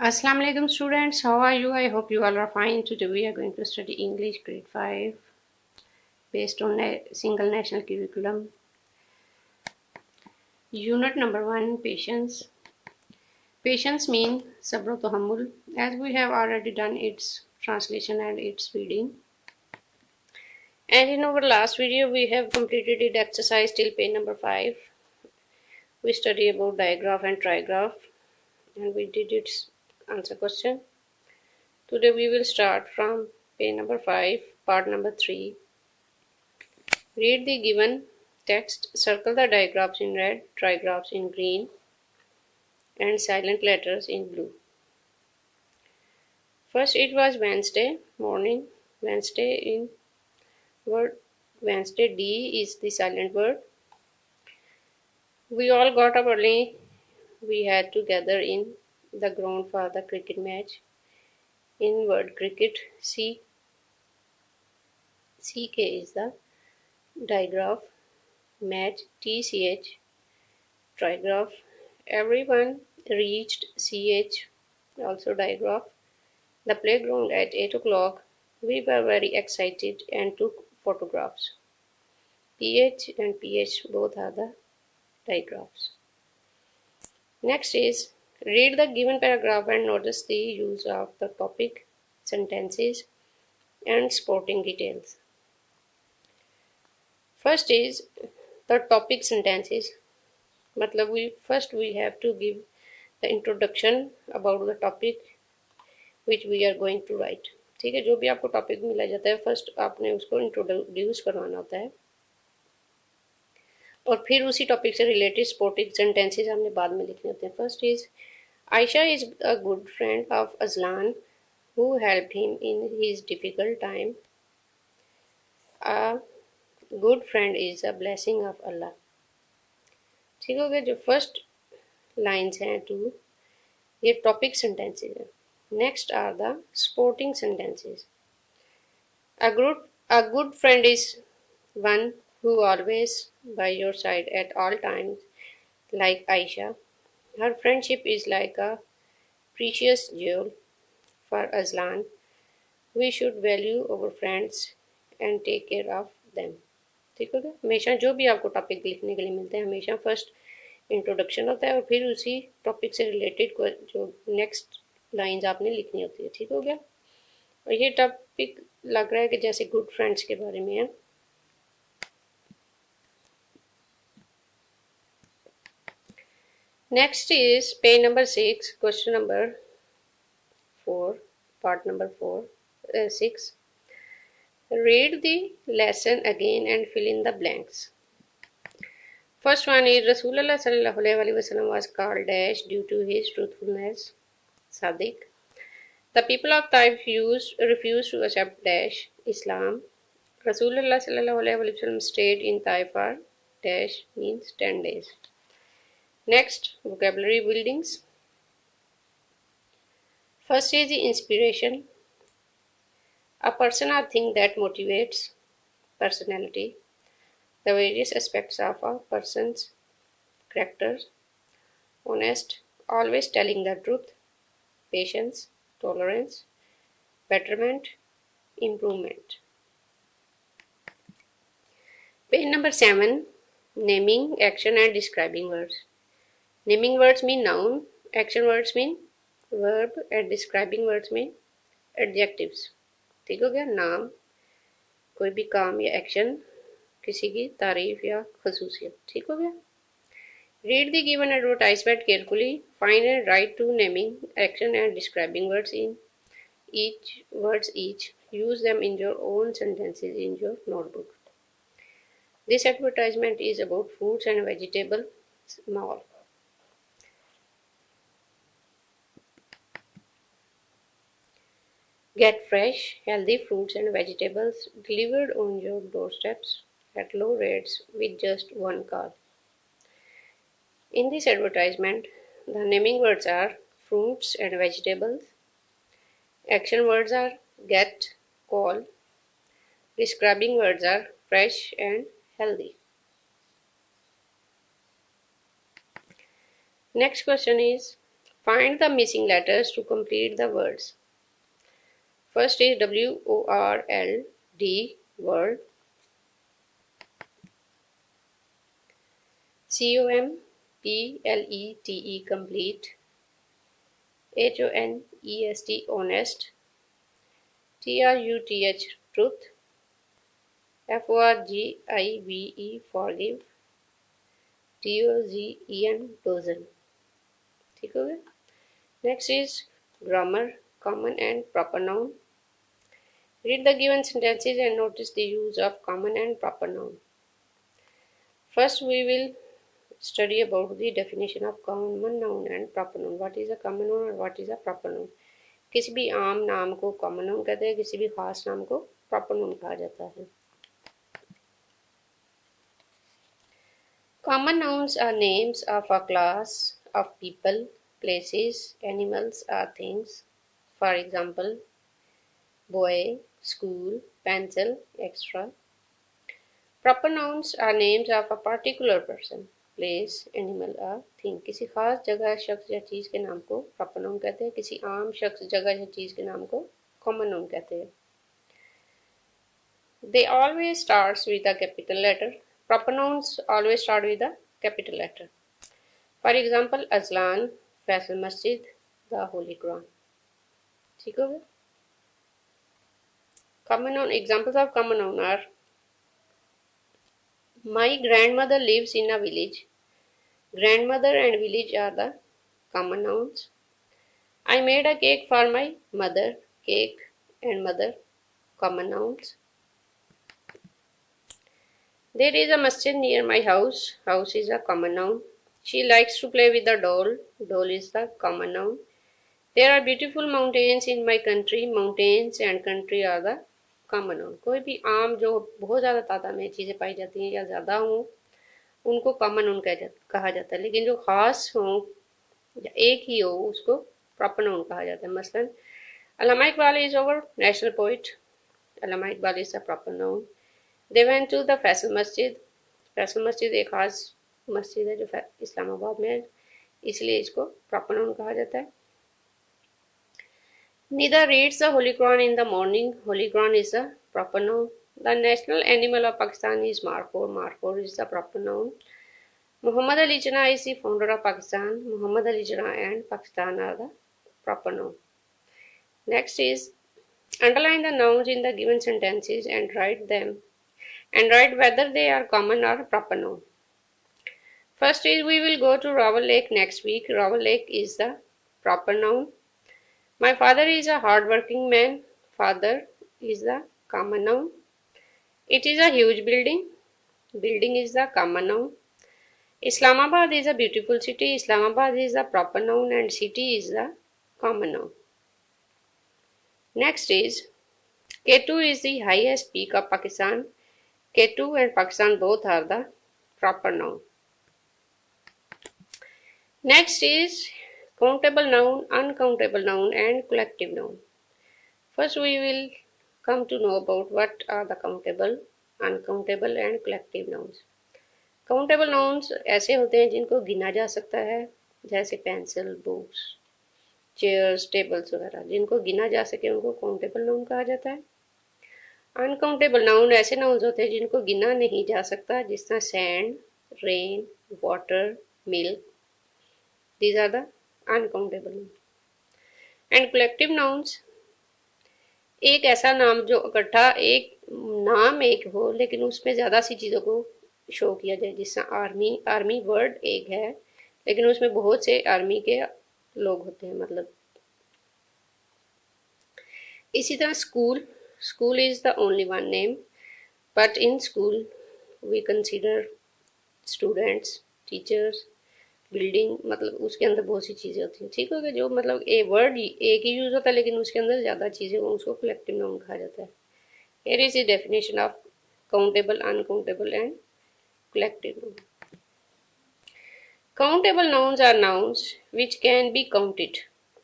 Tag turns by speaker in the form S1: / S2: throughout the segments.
S1: Assalamu alaikum students, how are you? I hope you all are fine. Today we are going to study English grade 5 based on a single national curriculum. Unit number 1, patience. Patience means sabr tahammul, as we have already done its translation and its reading. And in our last video we have completed it exercise till page number 5. We study about digraph and trigraph and we did its answer question. Today we will start from page number 5, part number 3. Read the given text, circle the digraphs in red, trigraphs in green, and silent letters in blue. First, it was Wednesday morning. Wednesday in word Wednesday. D is the silent word. We all got up early. We had to gather in the ground for the cricket match. In word cricket, CK is the digraph. Match, TCH, trigraph. Everyone reached CH, also digraph. The playground at 8 o'clock. We were very excited and took photographs. PH and PH both are the digraphs. Next is read the given paragraph and notice the use of the topic, sentences, and sporting details. First is the topic sentences. मतलब we have to give the introduction about the topic which we are going to write. ठीक है, जो भी आपको topic मिला जाता है first आपने उसको इंट्रोड्यूस करवाना होता है और फिर उसी टॉपिक से रिलेटेड स्पोर्टिंग सेंटेंसेस हमने बाद में लिखने होते हैं. First is Ayesha is a good friend of Ajlan who helped him in his difficult time. A good friend is a blessing of Allah. ठीक हो गया. जो फर्स्ट लाइन्स हैं टू ये टॉपिक सेंटेंसेस हैं. Next are the sporting sentences. A good friend is one who always by your side at all times, like Aisha. Her friendship is like a precious jewel for Aslan. We should value our friends and take care of them. ठीक हो गया. हमेशा जो भी आपको topic लिखने के लिए मिलते हैं हमेशा फर्स्ट इंट्रोडक्शन होता है और फिर उसी टॉपिक से रिलेटेड जो नेक्स्ट लाइंस आपने लिखनी होती है. ठीक हो गया. और ये टॉपिक लग रहा है कि जैसे गुड फ्रेंड्स के बारे में है. Next is page number 6, question number 4, part number 6. Read the lesson again and fill in the blanks. First one is Rasulullah sallallahu alaihi wasallam was called dash due to his truthfulness. Sadiq. The people of Taif refused to accept dash Islam. Rasulullah sallallahu alaihi wasallam stayed in Taif for dash means 10 days. Next, vocabulary buildings. First is the inspiration. A person or thing that motivates personality. The various aspects of a person's character. Honest, always telling the truth. Patience, tolerance, betterment, improvement. Page number 7. Naming, action and describing words. Naming words mean noun, action words mean verb and describing words mean adjectives. ठीक हो गया. नाम, कोई भी काम या action, किसी की तारीफ या खसूसियत. ठीक हो गया. Read the given advertisement carefully. Find and write two naming, action and describing words each. Use them in your own sentences in your notebook. This advertisement is about fruits and vegetables mall. Get fresh, healthy fruits and vegetables delivered on your doorsteps at low rates with just one call. In this advertisement, the naming words are fruits and vegetables. Action words are get, call. Describing words are fresh and healthy. Next question is Find the missing letters to complete the words. First is WORLD, word. COMPLETE, complete. HONEST, honest. TRUTH, truth. FORGIVE, forgive. DOZEN, dozen. ठीक हो गया. Next is grammar, common and proper noun. Read the given sentences and notice the use of common and proper noun. First we will study about the definition of common noun and proper noun. What is a common noun और what is a proper noun? किसी भी आम नाम को common noun कहते हैं, किसी भी खास नाम को प्रॉपर नाउन कहा जाता है. Common nouns are names of a class of people, places, animals or things. For example, boy, school, pencil, etc. Proper nouns are names of a particular person, place, animal or thing. किसी खास जगह, शख्स या चीज के नाम को proper noun कहते हैं. किसी आम शख्स, जगह या चीज के नाम को कॉमन नाउन कहते हैं. They always starts with a capital letter. Proper nouns always start with a capital letter. For example, Azlan, Faisal Masjid, the Holy Quran. ठीक हो गया. Common noun examples of common noun are: my grandmother lives in a village. Grandmother and village are the common nouns. I made a cake for my mother. Cake and mother, common nouns. There is a masjid near my house. House is a common noun. She likes to play with the doll. Doll is the common noun. There are beautiful mountains in my country. Mountains and country are the common noun. कोई भी आम जो बहुत ज़्यादा तादाद में चीज़ें पाई जाती हैं या ज़्यादा हों उनको कॉमन नाउन कहा जाता है, लेकिन जो खास हों या एक ही हो उसको प्रॉपर नाउन कहा जाता है. मसलन Allama Iqbal is our national poet. Allama Iqbal is the proper noun. They went to the Faisal Masjid. Faisal मस्जिद एक खास मस्जिद है जो इस्लामाबाद में है, इसलिए इसको प्रॉपर नाउन कहा जाता है. Neither reads the Holy Quran in the morning. Holy Quran is the proper noun. The national animal of Pakistan is markhor. Markhor is the proper noun. Muhammad Ali Jinnah is the founder of Pakistan. Muhammad Ali Jinnah and Pakistan are the proper noun. Next is underline the nouns in the given sentences and write them and write whether they are common or proper noun. First is we will go to Rawal Lake next week. Rawal Lake is the proper noun. My father is a hard-working man. Father is the common noun. It is a huge building. Building is the common noun. Islamabad is a beautiful city. Islamabad is the proper noun and city is the common noun. Next is K2 is the highest peak of Pakistan. K2 and Pakistan both are the proper noun. Next is countable noun, uncountable noun and collective noun. First we will come to know about what are the countable, uncountable and collective nouns. Countable nouns ऐसे होते हैं जिनको गिना जा सकता है, जैसे pencil, books, chairs, tables वगैरह. जिनको गिना जा सके उनको काउंटेबल नाउन कहा जाता है. अनकाउंटेबल नाउन ऐसे नाउन्स होते हैं जिनको गिना नहीं जा सकता, जिस तरह sand, rain, water, milk. These are the uncountable noun. And collective nouns एक ऐसा नाम जो इकट्ठा एक नाम एक हो लेकिन उसमें ज़्यादा सी चीज़ों को शो किया जाए. जिस तरह आर्मी, आर्मी वर्ड एक है लेकिन उसमें बहुत से आर्मी के लोग होते हैं. मतलब इसी तरह school, school is the only one name but in school we consider students, teachers, building. मतलब उसके अंदर बहुत सी चीज़ें होती हैं. ठीक हो गया. जो मतलब ए वर्ड एक ही यूज होता है लेकिन उसके अंदर ज़्यादा चीज़ें हो उसको कलेक्टिव नाउन कहा जाता है. Here is the definition of countable, uncountable and collective noun. Countable nouns are nouns which can be counted.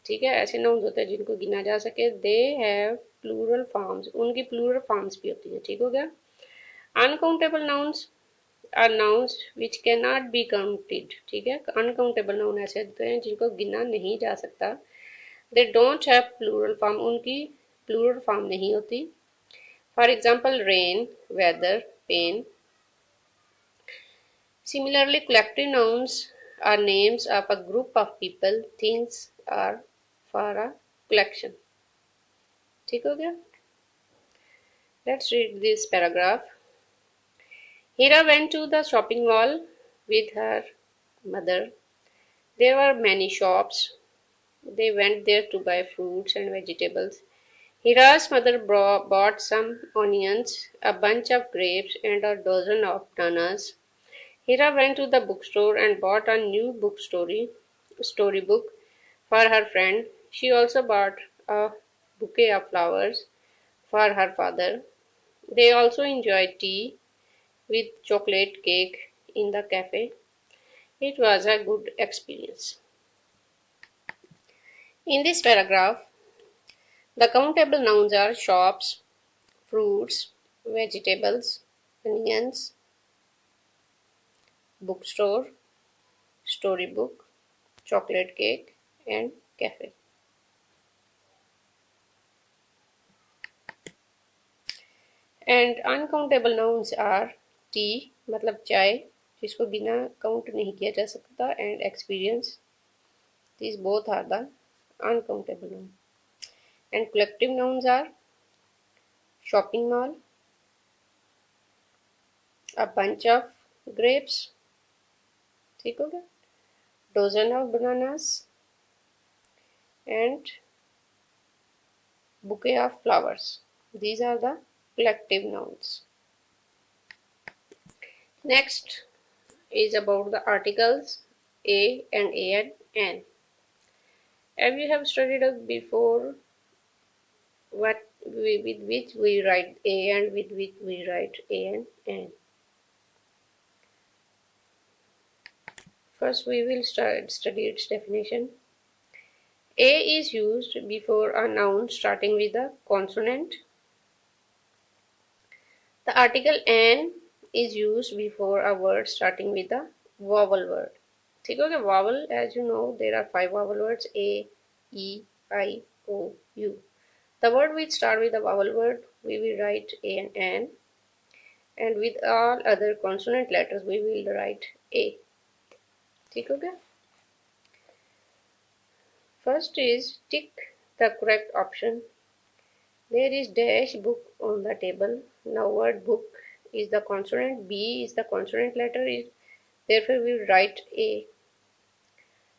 S1: ठीक है. ऐसे नाउन्स होते हैं जिनको गिना जा सके. They have plural forms. उनकी प्लूरल फॉर्म्स भी होती हैं. ठीक हो गया. Uncountable nouns are nouns which cannot be counted. ठीक है, uncountable noun ऐसे होते हैं जिनको गिना नहीं जा सकता. They don't have plural form, उनकी plural form नहीं होती. For example, rain, weather, pain. Similarly, collective nouns are names of a group of people, things, or for a collection. ठीक हो गया? Let's read this paragraph. Hira went to the shopping mall with her mother. There were many shops. They went there to buy fruits and vegetables. Hira's mother bought some onions, a bunch of grapes, and a dozen of bananas. Hira went to the bookstore and bought a new storybook for her friend. She also bought a bouquet of flowers for her father. They also enjoyed tea with chocolate cake in the cafe. It was a good experience. In this paragraph, the countable nouns are shops, fruits, vegetables, onions, bookstore, storybook, chocolate cake, and cafe. And uncountable nouns are tea मतलब चाय जिसको बिना count नहीं किया जा सकता, and experience. These both are the uncountable nouns. And collective nouns are shopping mall, a bunch of grapes, ठीक हो गया, dozen of bananas, and bouquet of flowers. These are the collective nouns. Next is about the articles a and an. As you have studied before, with which we write a and with which we write a and an. First, we will study its definition. A is used before a noun starting with a consonant. The article an is used before a word starting with a vowel word. ठीक हो गया? Vowel, as you know, there are 5 vowel words: A, E, I, O, U. The word which start with a vowel word, we will write A and an, and with all other consonant letters, we will write A. ठीक हो गया? First is tick the correct option. There is dash book on the table. Now word book is the consonant, B is the consonant letter, therefore we will write A.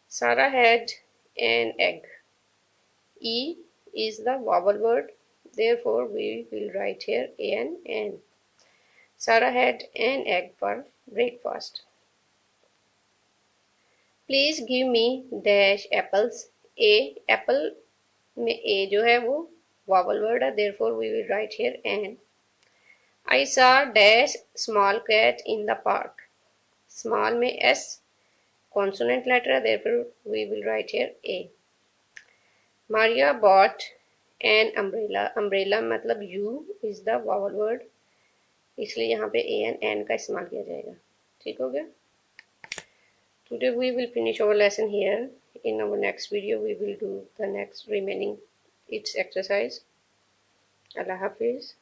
S1: Sarah had an egg. E is the vowel word, therefore we will write here an. Sarah had an egg for breakfast. Please give me dash apples. A apple में A जो है वो vowel word है, therefore we will write here an. I saw dash small cat in the park. Small में S consonant letter है, therefore we will write here A. Maria bought an umbrella. Umbrella मतलब U is the vowel word, इसलिए यहाँ पे A and N का इस्तेमाल किया जाएगा. ठीक हो गया? Today we will finish our lesson here. In our next video we will do the next remaining its exercise. Allah Hafiz.